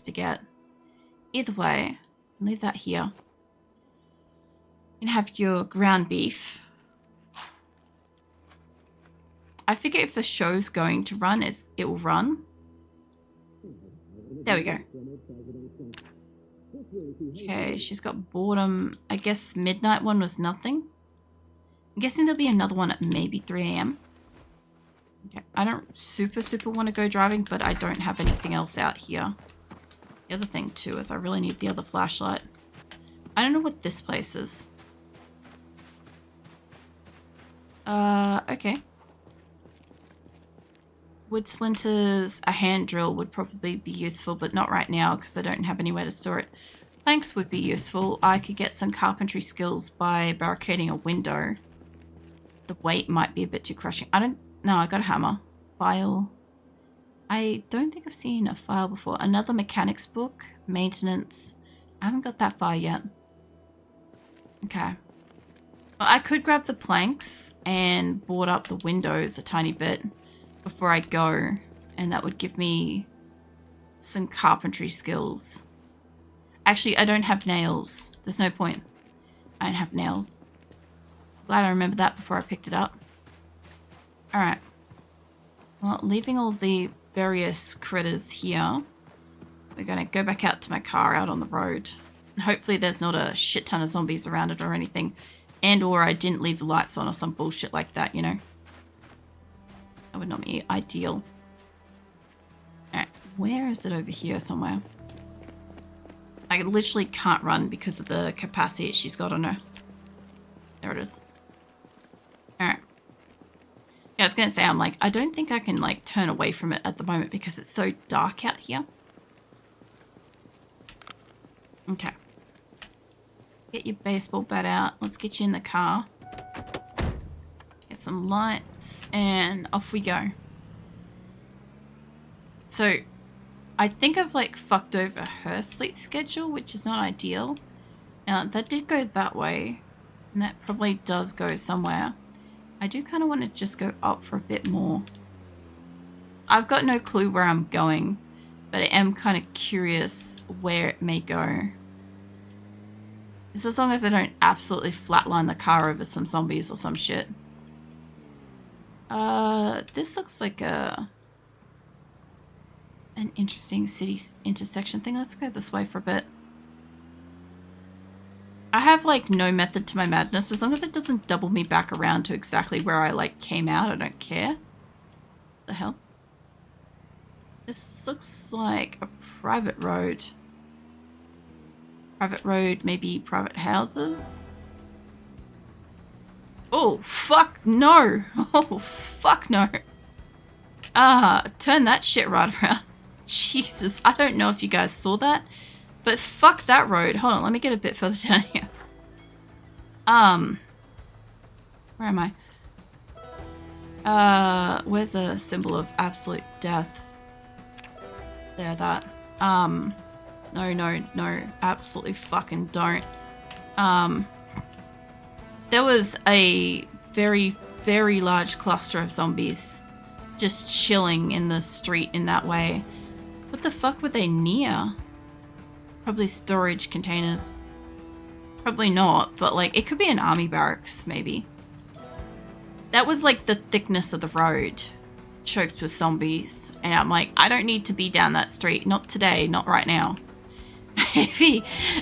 to get. Either way, leave that here. You can have your ground beef. I figure if the show's going to run, it will run. There we go. Okay, she's got boredom. I guess midnight one was nothing. I'm guessing there'll be another one at maybe 3 a.m. Okay, I don't super want to go driving, but I don't have anything else out here. The other thing too is I really need the other flashlight. I don't know what this place is. Okay. Wood splinters, a hand drill would probably be useful, but not right now because I don't have anywhere to store it. Planks would be useful. I could get some carpentry skills by barricading a window. The weight might be a bit too crushing. No, I got a hammer. File. I don't think I've seen a file before. Another mechanics book. Maintenance. I haven't got that far yet. Okay. Well, I could grab the planks and board up the windows a tiny bit before I go, and that would give me some carpentry skills. Actually, I don't have nails. There's no point. I don't have nails. Glad I remembered that before I picked it up. Alright. Well, leaving all the various critters here, we're going to go back out to my car out on the road. And hopefully there's not a shit ton of zombies around it or anything. And or I didn't leave the lights on or some bullshit like that, you know. That would not be ideal. Alright, where is it over here somewhere? I literally can't run because of the capacity she's got on her. There it is. Alright. Yeah, I was going to say, I'm like, I don't think I can like turn away from it at the moment because it's so dark out here. Okay. Get your baseball bat out. Let's get you in the car. Get some lights and off we go. So I think I've like fucked over her sleep schedule, which is not ideal. Now that did go that way, and that probably does go somewhere. I do kind of want to just go up for a bit more. I've got no clue where I'm going, but I am kind of curious where it may go. Just as long as I don't absolutely flatline the car over some zombies or some shit. This looks like an interesting city intersection thing. Let's go this way for a bit. I have like no method to my madness. As long as it doesn't double me back around to exactly where I like came out, I don't care. The hell? This looks like a private road. Private road, maybe private houses. Oh, fuck no. Oh, fuck no. Turn that shit right around. Jesus, I don't know if you guys saw that, but fuck that road. Hold on, let me get a bit further down here. Where am I? Where's the symbol of absolute death? There, that. No, absolutely fucking don't. There was a very, very large cluster of zombies just chilling in the street in that way. What the fuck were they near? Probably storage containers. Probably not, but like it could be an army barracks, maybe. That was like the thickness of the road, choked with zombies. And I'm like, I don't need to be down that street. Not today, not right now.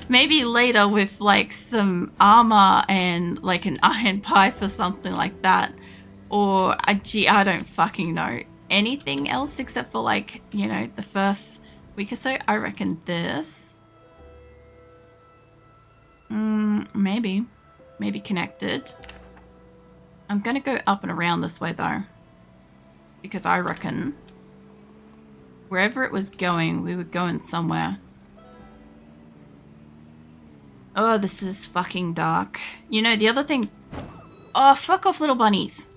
Maybe later with like some armor and like an iron pipe or something like that. Or, gee, I don't fucking know. Anything else except for like, you know, the first week or so. I reckon this. Maybe connected. I'm gonna go up and around this way though, because I reckon wherever it was going, we were going somewhere. Oh, this is fucking dark. You know, the other thing... Oh, fuck off, little bunnies.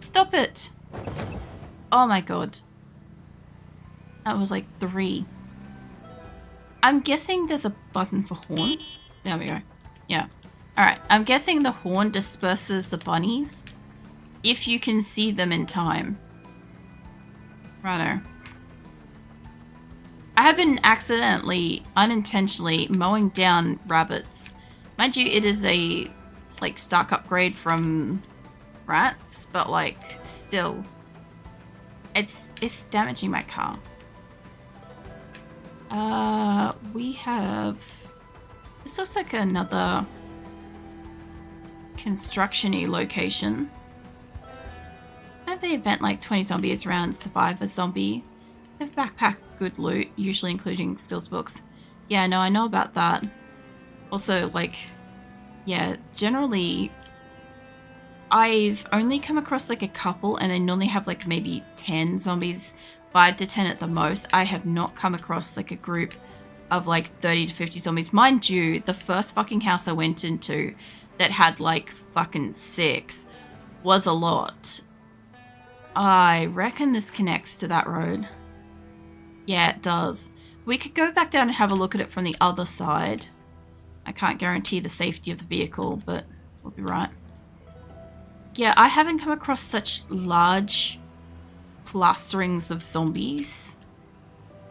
Stop it. Oh my god. That was like 3. I'm guessing there's a button for horn. There we go. Yeah. Alright, I'm guessing the horn disperses the bunnies if you can see them in time. Righto. I have been accidentally, unintentionally mowing down rabbits. Mind you, it is it's like stark upgrade from rats, but like still, it's damaging my car. We have, this looks like another construction-y location. Maybe event like 20 zombies around survive a zombie. They have backpack good loot, usually including skills books. Yeah, no, I know about that. Also, like, yeah, generally, I've only come across like a couple, and they normally have like maybe 10 zombies, 5 to 10 at the most. I have not come across like a group of like 30 to 50 zombies. Mind you, the first fucking house I went into that had like fucking 6 was a lot. I reckon this connects to that road. Yeah, it does. We could go back down and have a look at it from the other side. I can't guarantee the safety of the vehicle, but we'll be right. Yeah, I haven't come across such large clusterings of zombies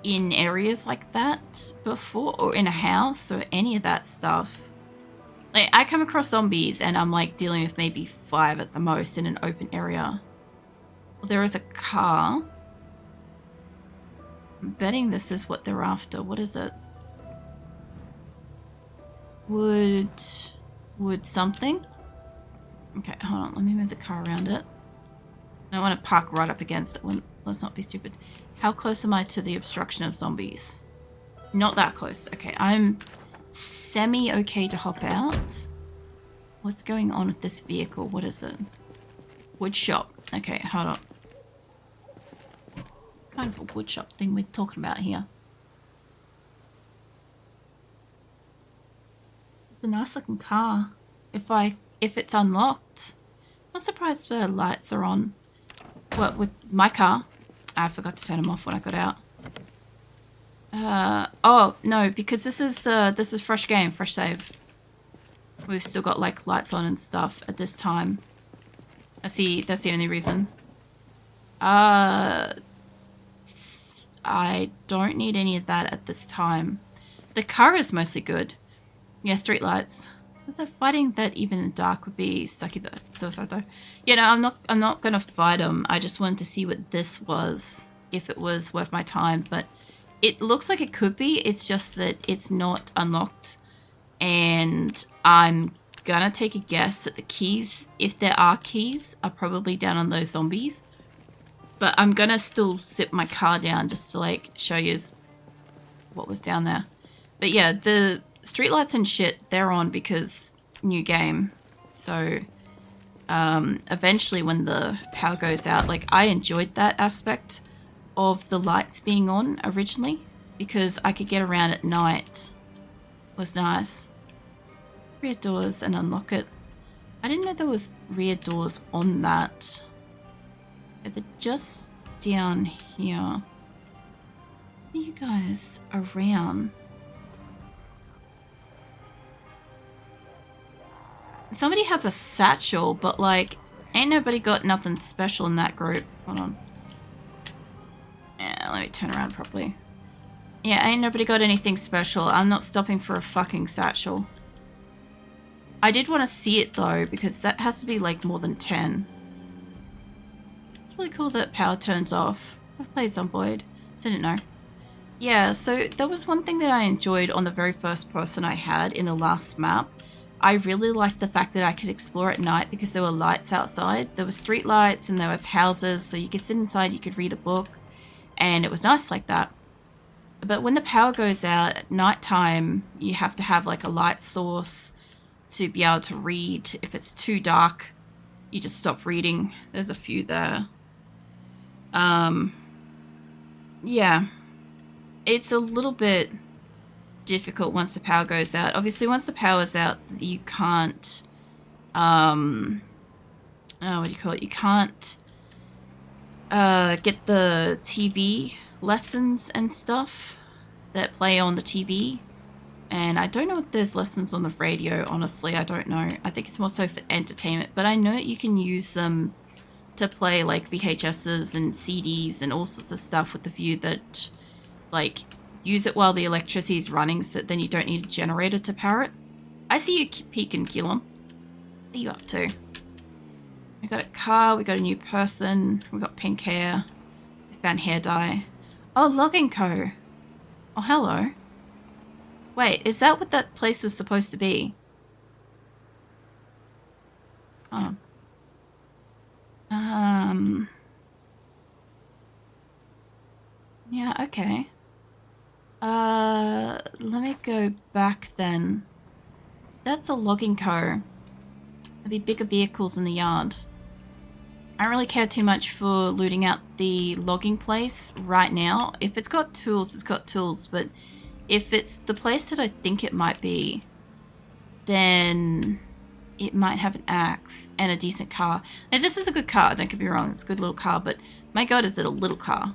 in areas like that before, or in a house, or any of that stuff. Like, I come across zombies and I'm like dealing with maybe 5 at the most in an open area. Well, there is a car. I'm betting this is what they're after. What is it? Wood something? Okay, hold on. Let me move the car around it. I don't want to park right up against it. Let's not be stupid. How close am I to the obstruction of zombies? Not that close. Okay, I'm semi-okay to hop out. What's going on with this vehicle? What is it? Wood shop. Okay, hold on. What kind of a wood shop thing we're talking about here? It's a nice looking car. If it's unlocked. I'm not surprised the lights are on. What, with my car? I forgot to turn them off when I got out. Oh, no, because this is fresh game, fresh save. We've still got, like, lights on and stuff at this time. That's the only reason. I don't need any of that at this time. The car is mostly good. Yeah, street lights. Was I fighting that even in the dark would be sucky though? Suicide though. You know, I'm not gonna fight them. I just wanted to see what this was, if it was worth my time. But it looks like it could be. It's just that it's not unlocked, and I'm gonna take a guess that the keys, if there are keys, are probably down on those zombies. But I'm gonna still sit my car down just to like show you what was down there. But yeah, the streetlights and shit, they're on because new game. So eventually when the power goes out, like I enjoyed that aspect of the lights being on originally because I could get around at night. It was nice. Rear doors and unlock it. I didn't know there was rear doors on that. They're just down here. Are you guys around? Somebody has a satchel, but like, ain't nobody got nothing special in that group. Hold on. Yeah, let me turn around properly. Yeah, ain't nobody got anything special. I'm not stopping for a fucking satchel. I did want to see it though, because that has to be like more than 10. It's really cool that power turns off. I've played Zomboid, so I didn't know. Yeah, so there was one thing that I enjoyed on the very first person I had in the last map. I really liked the fact that I could explore at night because there were lights outside. There were street lights and there was houses, so you could sit inside, you could read a book, and it was nice like that. But when the power goes out at nighttime, you have to have like a light source to be able to read. If it's too dark, you just stop reading. There's a few there. Yeah, it's a little bit difficult once the power goes out. Obviously, once the power's out, you can't, what do you call it? You can't get the TV lessons and stuff that play on the TV. And I don't know if there's lessons on the radio, honestly. I don't know. I think it's more so for entertainment. But I know that you can use them to play like VHSs and CDs and all sorts of stuff with the view that like use it while the electricity is running, so then you don't need a generator to power it. I see you peeking, Keelan. What are you up to? We got a car, we got a new person, we got pink hair, we found hair dye. Oh, Logging Co. Oh, hello. Wait, is that what that place was supposed to be? Oh. Yeah, okay. Let me go back then. That's a Logging Co. There'll be bigger vehicles in the yard. I don't really care too much for looting out the logging place right now. If it's got tools, it's got tools. But if it's the place that I think it might be, then it might have an axe and a decent car. Now, this is a good car, don't get me wrong. It's a good little car. But my God, is it a little car?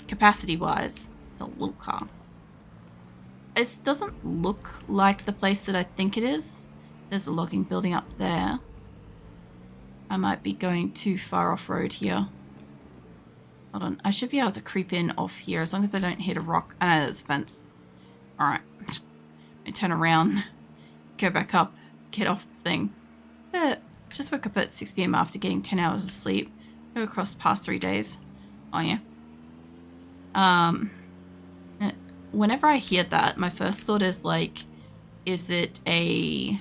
Capacity-wise, it's a little car. It doesn't look like the place that I think it is. There's a logging building up there. I might be going too far off-road here. Hold on. I should be able to creep in off here as long as I don't hit a rock. I know there's a fence. Alright. Let me turn around. Go back up. Get off the thing. But just woke up at 6 p.m. after getting 10 hours of sleep. Go across the past 3 days. Oh, yeah. Whenever I hear that, my first thought is like, is it a...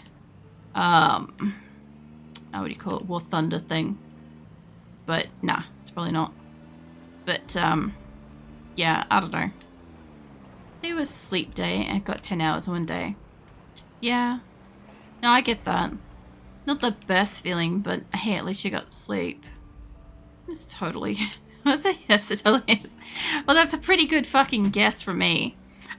what do you call it? War Thunder thing. But nah, it's probably not. But yeah, I don't know. It was sleep day. I got 10 hours one day. Yeah. No, I get that. Not the best feeling, but hey, at least you got sleep. It's totally... I say yes, it totally is. Well, that's a pretty good fucking guess from me.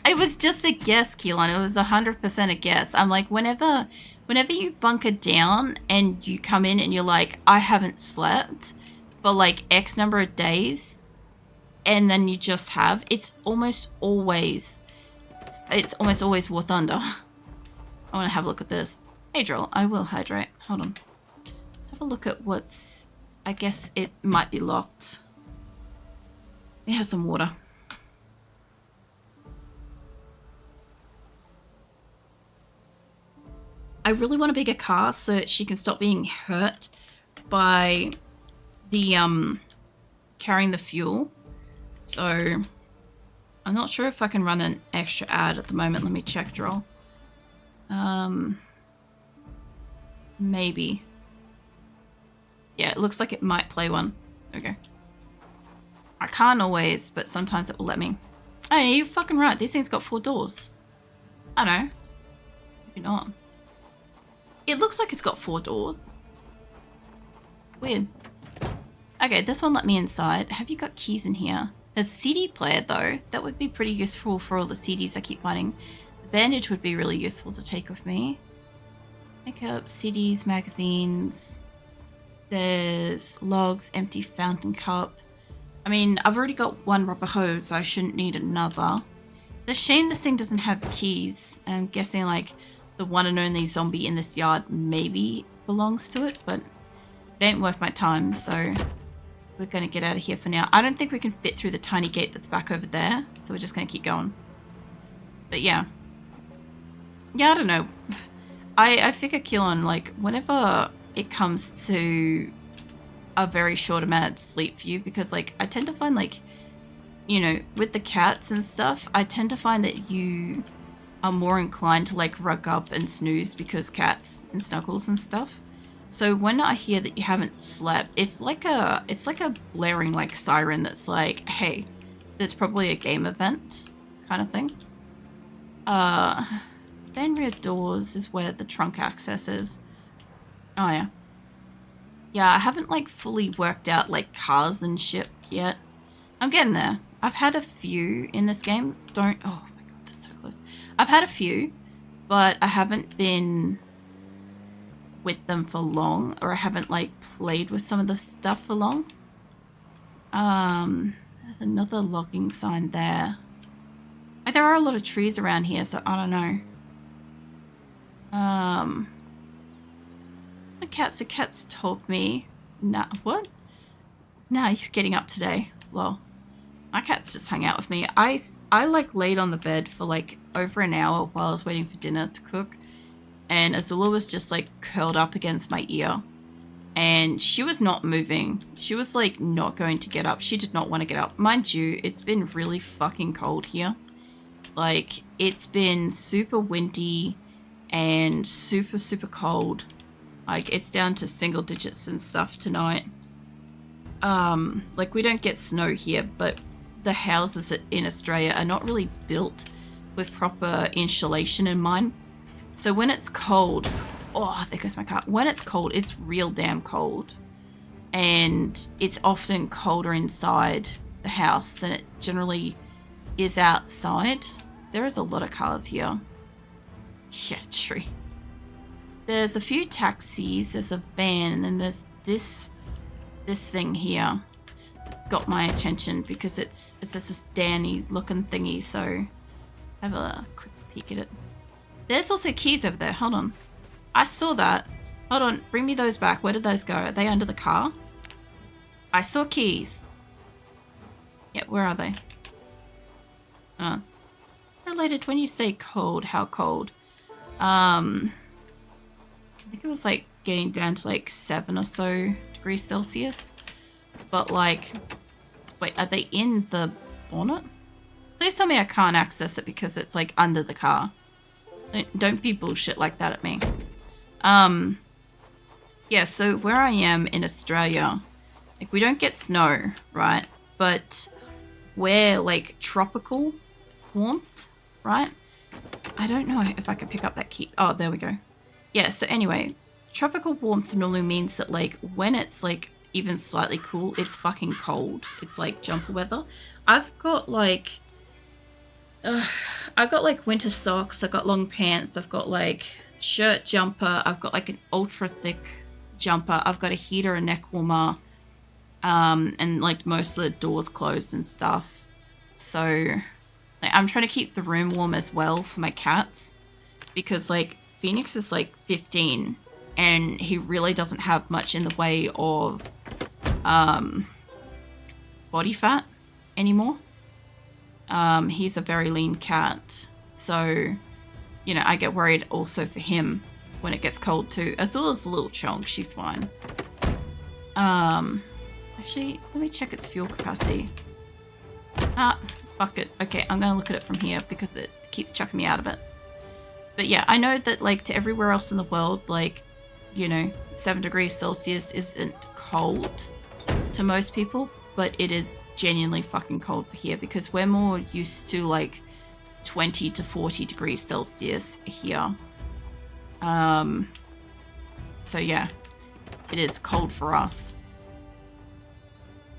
It was just a guess, Keelan. It was 100% a guess. I'm like, whenever you bunker down and you come in and you're like, I haven't slept for like X number of days, and then you just have, it's almost always War Thunder. I want to have a look at this. Hey, Droll, I will hydrate. Hold on. Let's have a look at what's, I guess it might be locked. We have some water. I really want a bigger car so that she can stop being hurt by the carrying the fuel. So I'm not sure if I can run an extra ad at the moment. Let me check, Droll. Maybe. Yeah, it looks like it might play one. Okay. I can't always, but sometimes it will let me. Oh, yeah, you're fucking right. These things got 4 doors. I know. Maybe not. It looks like it's got 4 doors. Weird. Okay, this one let me inside. Have you got keys in here? There's a CD player, though. That would be pretty useful for all the CDs I keep finding. The bandage would be really useful to take with me. Makeup, CDs, magazines. There's logs, empty fountain cup. I mean, I've already got 1 rubber hose, so I shouldn't need another. It's a shame this thing doesn't have keys. I'm guessing, like, the one and only zombie in this yard maybe belongs to it, but it ain't worth my time, so we're going to get out of here for now. I don't think we can fit through the tiny gate that's back over there, so we're just going to keep going. But yeah. Yeah, I don't know. I figure, Keelan, like, whenever it comes to a very short amount of sleep for you, because, like, I tend to find, like, you know, with the cats and stuff, I tend to find that you are more inclined to, like, rug up and snooze because cats and snuggles and stuff. So when I hear that you haven't slept, it's like a blaring, like, siren that's like, hey, there's probably a game event kind of thing. Van rear doors is where the trunk access is. Oh, yeah. Yeah, I haven't, like, fully worked out, like, cars and shit yet. I'm getting there. I've had a few in this game. Oh my god, that's so close. I've had a few, but I haven't been with them for long, or I haven't, like, played with some of the stuff for long. There's another logging sign there. Like, there are a lot of trees around here, so I don't know. The cats told me. Nah, what? Nah, you're getting up today. Well, My cats just hung out with me. I like laid on the bed for like over an hour while I was waiting for dinner to cook, and Azula was just like curled up against my ear, and she was not moving. She was like not going to get up. She did not want to get up. Mind you, it's been really fucking cold here. Like, it's been super windy and super, super cold. Like, it's down to single digits and stuff tonight. Like, we don't get snow here, but the houses in Australia are not really built with proper insulation in mind. So when it's cold, oh, there goes my car. When it's cold, it's real damn cold. And it's often colder inside the house than it generally is outside. There is a lot of cars here. Yeah, true. There's a few taxis, there's a van, and then there's this thing here. It's got my attention because it's just this Danny looking thingy, so have a quick peek at it. There's also keys over there. Hold on. I saw that. Hold on, bring me those back. Where did those go? Are they under the car? I saw keys. Yeah, where are they? Related, when you say cold, how cold? I think it was like getting down to like 7 or so degrees Celsius. But like, wait, are they in the bonnet? Please tell me I can't access it because it's like under the car. Don't be bullshit like that at me. Yeah, so where I am in Australia, like we don't get snow, right? But we're like tropical warmth, right? I don't know if I can pick up that key. Oh, there we go. Yeah, so anyway, tropical warmth normally means that like when it's like even slightly cool, it's fucking cold. It's like jumper weather. I've got like winter socks, I've got long pants, I've got like shirt jumper, I've got like an ultra thick jumper, I've got a heater, a neck warmer, and like most of the doors closed and stuff. So like, I'm trying to keep the room warm as well for my cats because like Phoenix is like 15 and he really doesn't have much in the way of body fat anymore. He's a very lean cat, so you know I get worried also for him when it gets cold too. Azula's a little chonk, she's fine. Actually, let me check its fuel capacity. Fuck it. Okay, I'm gonna look at it from here because it keeps chucking me out of it. But yeah, I know that like to everywhere else in the world, like, you know, 7 degrees Celsius isn't cold to most people, but it is genuinely fucking cold for here because we're more used to like 20 to 40 degrees Celsius here. So yeah, it is cold for us.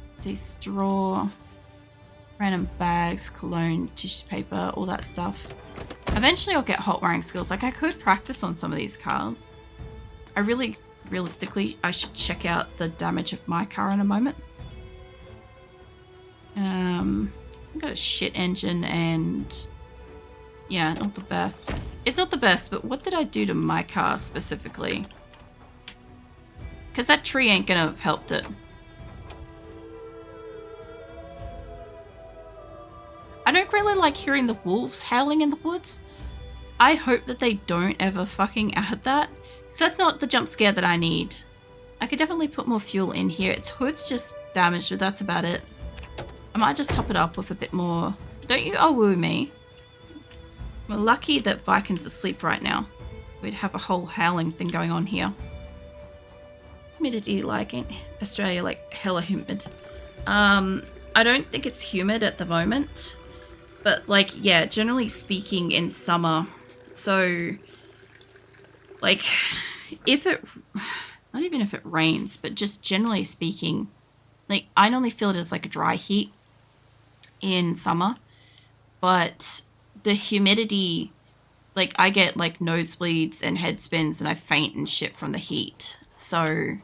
Let's see, straw, random bags, cologne, tissue paper, all that stuff. Eventually I'll get hot wiring skills. Like I could practice on some of these cars. Realistically, I should check out the damage of my car in a moment. It's got a shit engine and yeah, not the best. It's not the best, but what did I do to my car specifically? Because that tree ain't gonna have helped it. I don't really like hearing the wolves howling in the woods. I hope that they don't ever fucking add that. Because that's not the jump scare that I need. I could definitely put more fuel in here. Its hood's just damaged, but that's about it. I might just top it up with a bit more. Don't you woo me. We're lucky that Viking's asleep right now. We'd have a whole howling thing going on here. Humidity, like in Australia, like hella humid. I don't think it's humid at the moment. But like, yeah, generally speaking in summer. So like if it, not even if it rains, but just generally speaking, like I normally feel it as like a dry heat in summer, but the humidity, like I get like nosebleeds and head spins and I faint and shit from the heat. So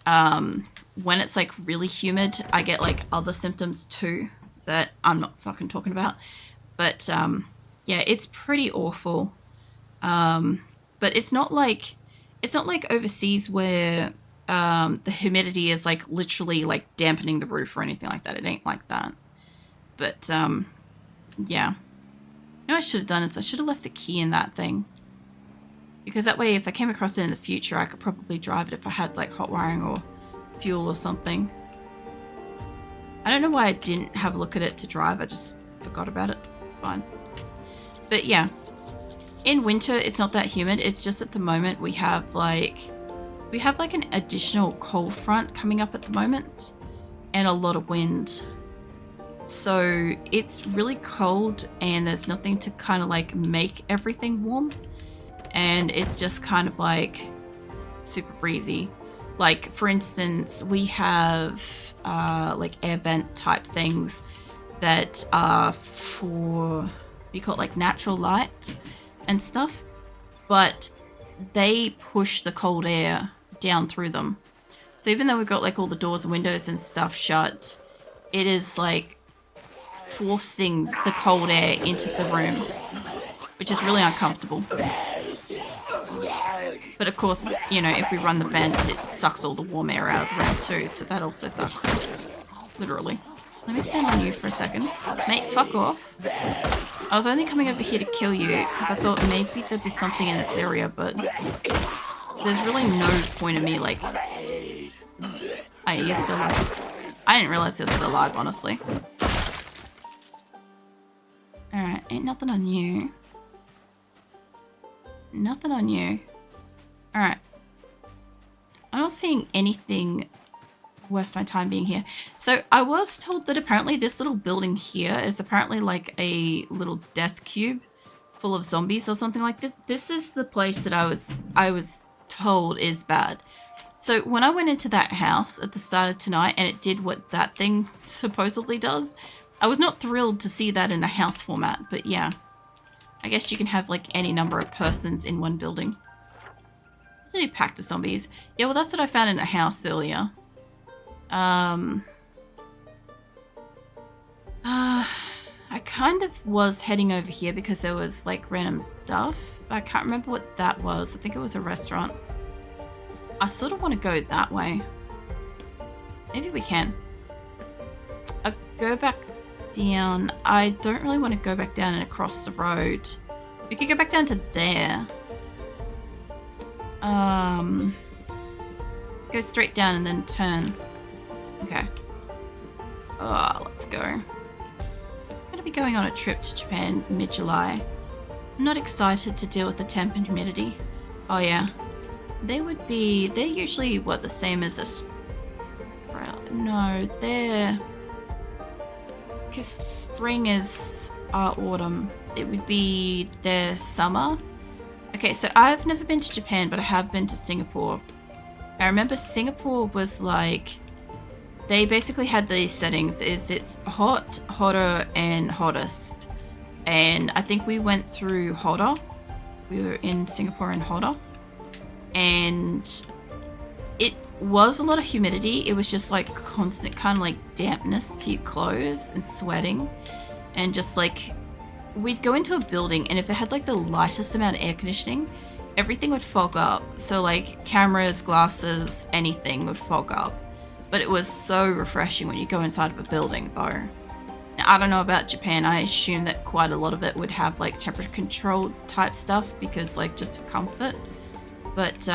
when it's like really humid, I get like other symptoms too that I'm not fucking talking about. But yeah, it's pretty awful. But it's not like overseas where the humidity is like literally like dampening the roof or anything like that. It ain't like that. But, yeah. You know what I should have done is I should have left the key in that thing. Because that way, if I came across it in the future, I could probably drive it if I had, like, hot wiring or fuel or something. I don't know why I didn't have a look at it to drive. I just forgot about it. It's fine. But, yeah. In winter, it's not that humid. It's just at the moment we have, like an additional cold front coming up at the moment. And a lot of wind. So it's really cold and there's nothing to kind of like make everything warm. And it's just kind of like super breezy. Like for instance, we have like air vent type things that are for, you call it like natural light and stuff. But they push the cold air down through them. So even though we've got like all the doors and windows and stuff shut, it is like forcing the cold air into the room, which is really uncomfortable. But of course, you know, if we run the vent, it sucks all the warm air out of the room too, so that also sucks. Literally. Let me stand on you for a second. Mate, fuck off. I was only coming over here to kill you because I thought maybe there'd be something in this area, but there's really no point in me, like... Oh, you're still alive. I didn't realize you're still alive, honestly. Alright, ain't nothing on you. Nothing on you. Alright. I'm not seeing anything worth my time being here. So I was told that apparently this little building here is apparently like a little death cube full of zombies or something like that. This is the place that I was told is bad. So when I went into that house at the start of tonight and it did what that thing supposedly does, I was not thrilled to see that in a house format, but yeah. I guess you can have like any number of persons in one building. Really packed with zombies. Yeah, well that's what I found in a house earlier. I kind of was heading over here because there was like random stuff. I can't remember what that was. I think it was a restaurant. I sort of want to go that way. Maybe we can. I'll go back down. I don't really want to go back down and across the road. We could go back down to there. Go straight down and then turn. Okay. Oh, let's go. I'm going to be going on a trip to Japan mid-July. I'm not excited to deal with the temp and humidity. Oh yeah. They're usually, what, the same as a... No, they're... Because spring is autumn. It would be their summer. Okay, so I've never been to Japan, but I have been to Singapore. I remember Singapore was like... They basically had these settings. It's hot, hotter, and hottest. And I think we went through hotter. We were in Singapore in hotter. And it was a lot of humidity. It was just like constant kind of like dampness to your clothes and sweating. And just like, we'd go into a building and if it had like the lightest amount of air conditioning, everything would fog up. So like cameras, glasses, anything would fog up. But it was so refreshing when you go inside of a building though. Now, I don't know about Japan. I assume that quite a lot of it would have like temperature control type stuff because like just for comfort. But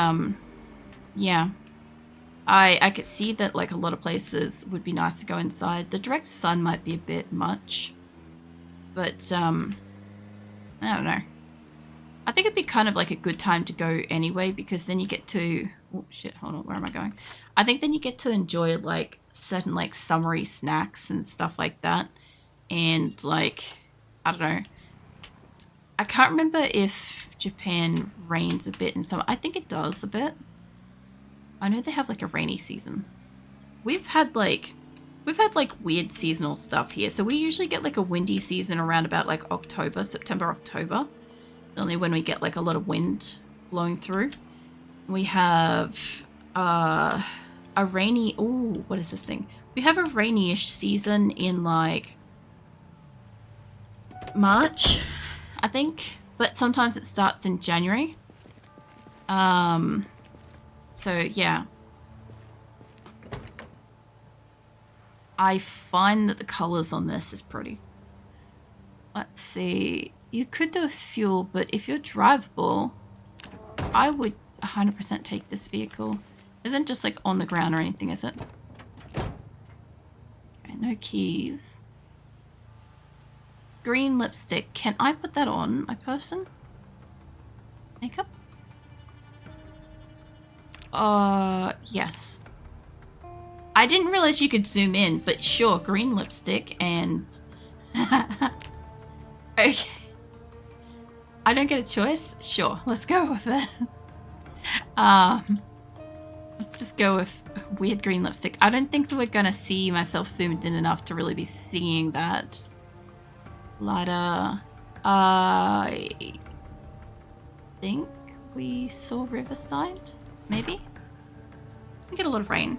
yeah, I could see that like a lot of places would be nice to go inside. The direct sun might be a bit much, but I don't know. I think it'd be kind of like a good time to go anyway because then you get to, oh shit, hold on, where am I going? I think then you get to enjoy like certain like summery snacks and stuff like that. And like, I don't know. I can't remember if Japan rains a bit in summer. I think it does a bit. I know they have like a rainy season. We've had like weird seasonal stuff here. So we usually get like a windy season around about like October, September, October. It's only when we get like a lot of wind blowing through. We have a rainy, ooh, what is this thing? We have a rainy-ish season in like March, I think, but sometimes it starts in January. So yeah. I find that the colors on this is pretty. Let's see. You could do a fuel, but if you're drivable, I would 100% take this vehicle. Isn't just like on the ground or anything, is it? Okay, no keys. Green lipstick. Can I put that on my person? Makeup? Yes. I didn't realize you could zoom in, but sure, green lipstick and... Okay. I don't get a choice? Sure, let's go with it. Let's just go with weird green lipstick. I don't think that we're gonna see myself zoomed in enough to really be seeing that. Lighter. I think we saw Riverside, maybe? We get a lot of rain.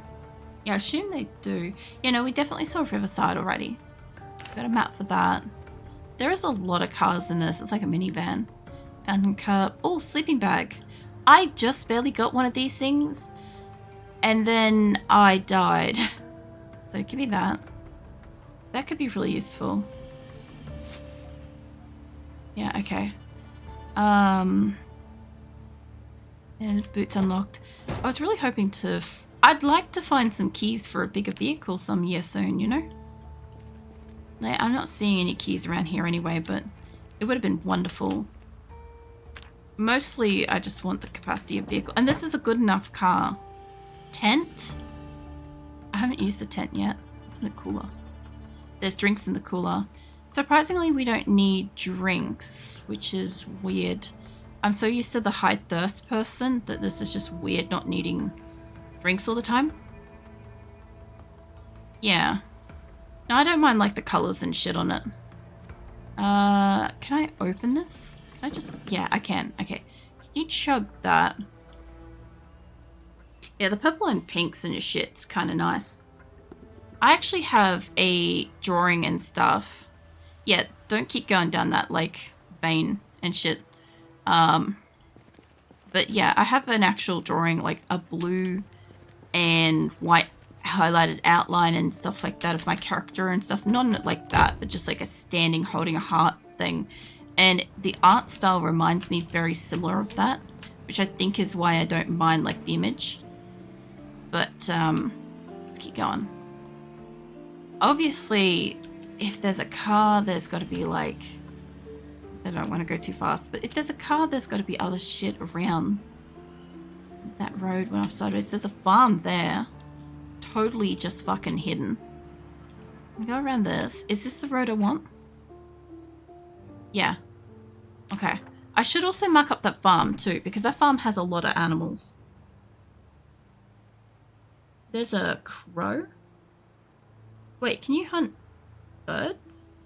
Yeah, I assume they do. You know, we definitely saw Riverside already. Got a map for that. There is a lot of cars in this. It's like a minivan. Fountain cup. Oh, sleeping bag. I just barely got one of these things. And then I died. So give me that. That could be really useful. Yeah, okay. And boots unlocked. I was really hoping to... I'd like to find some keys for a bigger vehicle some year soon, you know? Like, I'm not seeing any keys around here anyway, but it would have been wonderful. Mostly, I just want the capacity of vehicle. And this is a good enough car. Tent? I haven't used the tent yet. It's in the cooler. There's drinks in the cooler. Surprisingly, we don't need drinks, which is weird. I'm so used to the high thirst person that this is just weird not needing drinks all the time. Yeah. No, I don't mind like the colors and shit on it. Can I open this? Can I just... Yeah, I can. Okay. Can you chug that? Yeah, the purple and pinks and your shit's kind of nice. I actually have a drawing and stuff. Yeah, don't keep going down that, like, vein and shit. But yeah, I have an actual drawing, like a blue and white highlighted outline and stuff like that of my character and stuff. Not like that, but just like a standing holding a heart thing. And the art style reminds me very similar of that, which I think is why I don't mind, like, the image. But, let's keep going. Obviously... If there's a car, there's got to be like... I don't want to go too fast, but if there's a car, there's got to be other shit around. That road went off sideways. There's a farm there. Totally just fucking hidden. We go around this. Is this the road I want? Yeah. Okay. I should also mark up that farm too, because that farm has a lot of animals. There's a crow. Wait, can you hunt birds?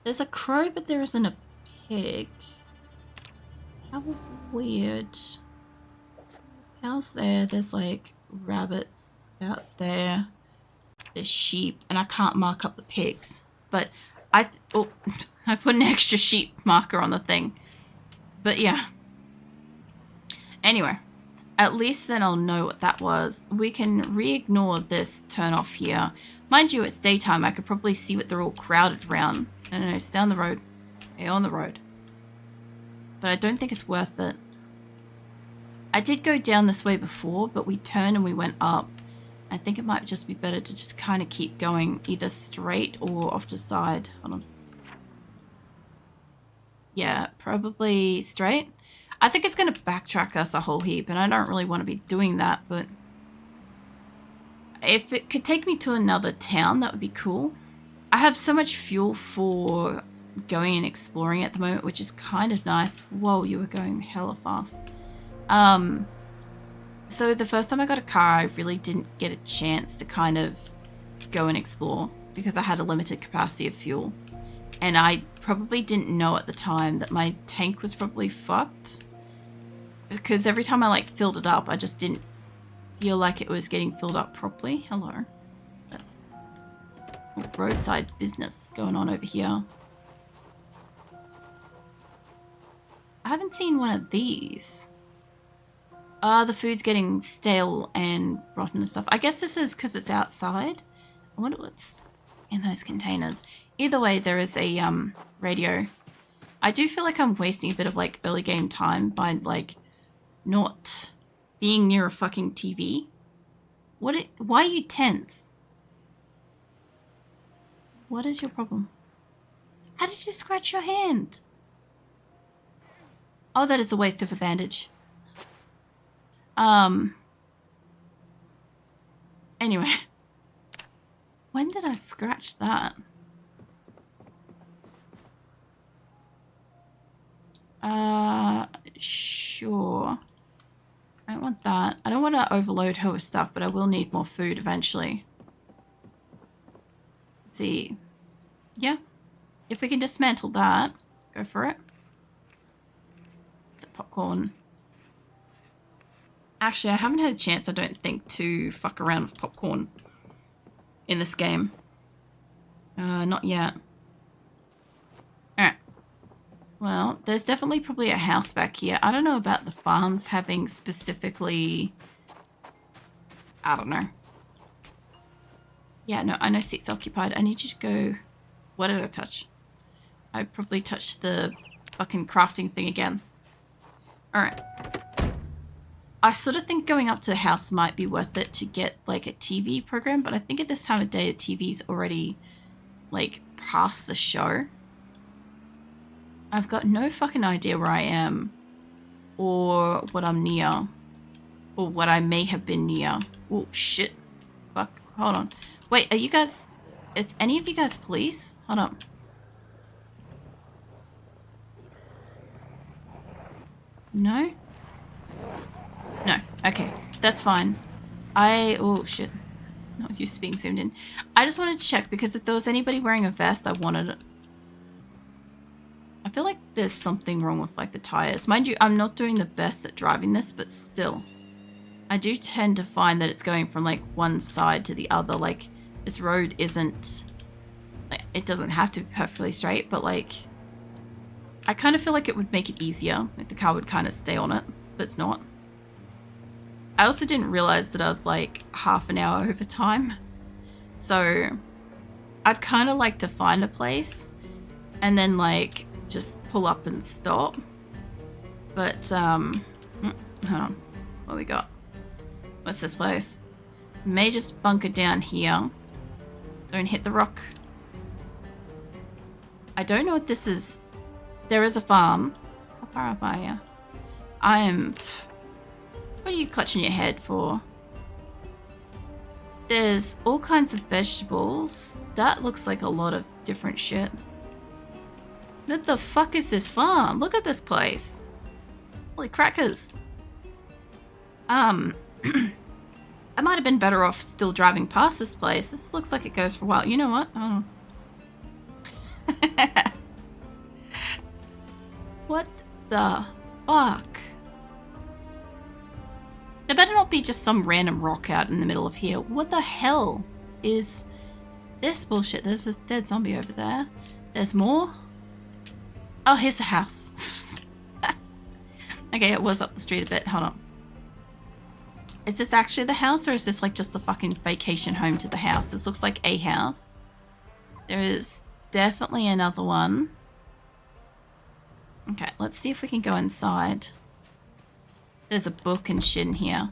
There's a crow, but there isn't a pig. How weird. There's cows there. There's like rabbits out there. There's sheep, and I can't mark up the pigs. But I put an extra sheep marker on the thing. But yeah. Anyway. At least then I'll know what that was. We can re-ignore this turn off here. Mind you, it's daytime. I could probably see what they're all crowded around. No, stay on the road. Stay on the road. But I don't think it's worth it. I did go down this way before, but we turned and we went up. I think it might just be better to just kind of keep going either straight or off to the side. Hold on. Yeah, probably straight. I think it's going to backtrack us a whole heap, and I don't really want to be doing that, but if it could take me to another town, that would be cool. I have so much fuel for going and exploring at the moment, which is kind of nice. Whoa, you were going hella fast. So the first time I got a car, I really didn't get a chance to kind of go and explore because I had a limited capacity of fuel. And I probably didn't know at the time that my tank was probably fucked. Because every time I like filled it up, I just didn't feel like it was getting filled up properly. Hello. That's roadside business going on over here. I haven't seen one of these. The food's getting stale and rotten and stuff. I guess this is because it's outside. I wonder what's in those containers. Either way, there is a radio. I do feel like I'm wasting a bit of like early game time by like not being near a fucking TV. Why are you tense? What is your problem? How did you scratch your hand? Oh, that is a waste of a bandage. Anyway. When did I scratch that? Sure. I don't want that. I don't want to overload her with stuff, but I will need more food eventually. Let's see. Yeah. If we can dismantle that, go for it. It's a popcorn. Actually, I haven't had a chance, I don't think, to fuck around with popcorn in this game. Not yet. Alright. Well, there's definitely probably a house back here. I don't know about the farms having specifically... I don't know. Yeah, no, I know seat's occupied. I need you to go... What did I touch? I probably touched the fucking crafting thing again. Alright. I sort of think going up to the house might be worth it to get like a TV program, but I think at this time of day the TV's already like past the show. I've got no fucking idea where I am or what I'm near or what I may have been near. Oh shit. Fuck. Hold on. Wait, are you guys... Is any of you guys police? Hold on. No? No. Okay. That's fine. Oh shit. Not used to being zoomed in. I just wanted to check because if there was anybody wearing a vest, I wanted it. I feel like there's something wrong with like the tires. Mind you, I'm not doing the best at driving this, but still. I do tend to find that it's going from like one side to the other. Like this road isn't, like, it doesn't have to be perfectly straight, but like I kind of feel like it would make it easier. Like the car would kind of stay on it, but it's not. I also didn't realize that I was like half an hour over time. So I'd kind of like to find a place and then like just pull up and stop. But, hold on. What we got? What's this place? May just bunker down here. Don't hit the rock. I don't know what this is. There is a farm. How far up are you? I am... What are you clutching your head for? There's all kinds of vegetables. That looks like a lot of different shit. What the fuck is this farm? Look at this place. Holy crackers. I might have been better off still driving past this place. This looks like it goes for a while. You know what? Oh. What the fuck? There better not be just some random rock out in the middle of here. What the hell is this bullshit? There's this dead zombie over there. There's more. Oh, here's the house. Okay, it was up the street a bit. Hold on. Is this actually the house or is this like just a fucking vacation home to the house? This looks like a house. There is definitely another one. Okay, let's see if we can go inside. There's a book and shit in here.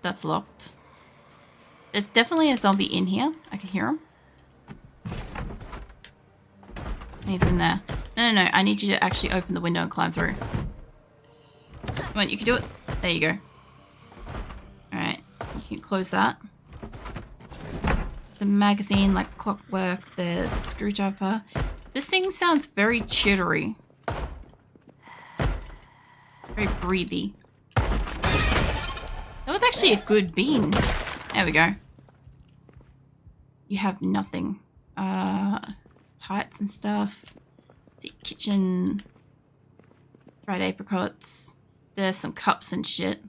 That's locked. There's definitely a zombie in here. I can hear him. He's in there. No. I need you to actually open the window and climb through. Come on, you can do it. There you go. Alright, you can close that. There's a magazine like clockwork. There's a screwdriver. This thing sounds very chittery. Very breathy. That was actually a good bean. There we go. You have nothing. Tights and stuff. Let's see, kitchen. Fried apricots. There's some cups and shit.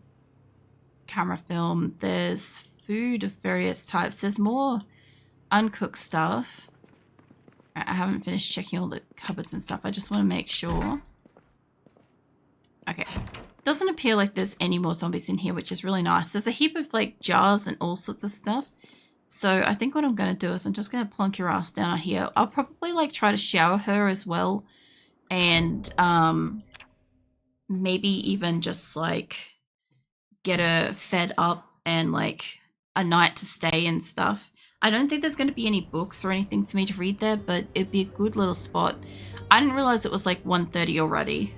Camera film. There's food of various types. There's more uncooked stuff. I haven't finished checking all the cupboards and stuff. I just want to make sure. Okay. Doesn't appear like there's any more zombies in here, which is really nice. There's a heap of like jars and all sorts of stuff. So I think what I'm going to do is I'm just going to plonk your ass down on here. I'll probably like try to shower her as well. And maybe even just like get her fed up and like a night to stay and stuff. I don't think there's going to be any books or anything for me to read there, but it'd be a good little spot. I didn't realize it was like 1:30 already.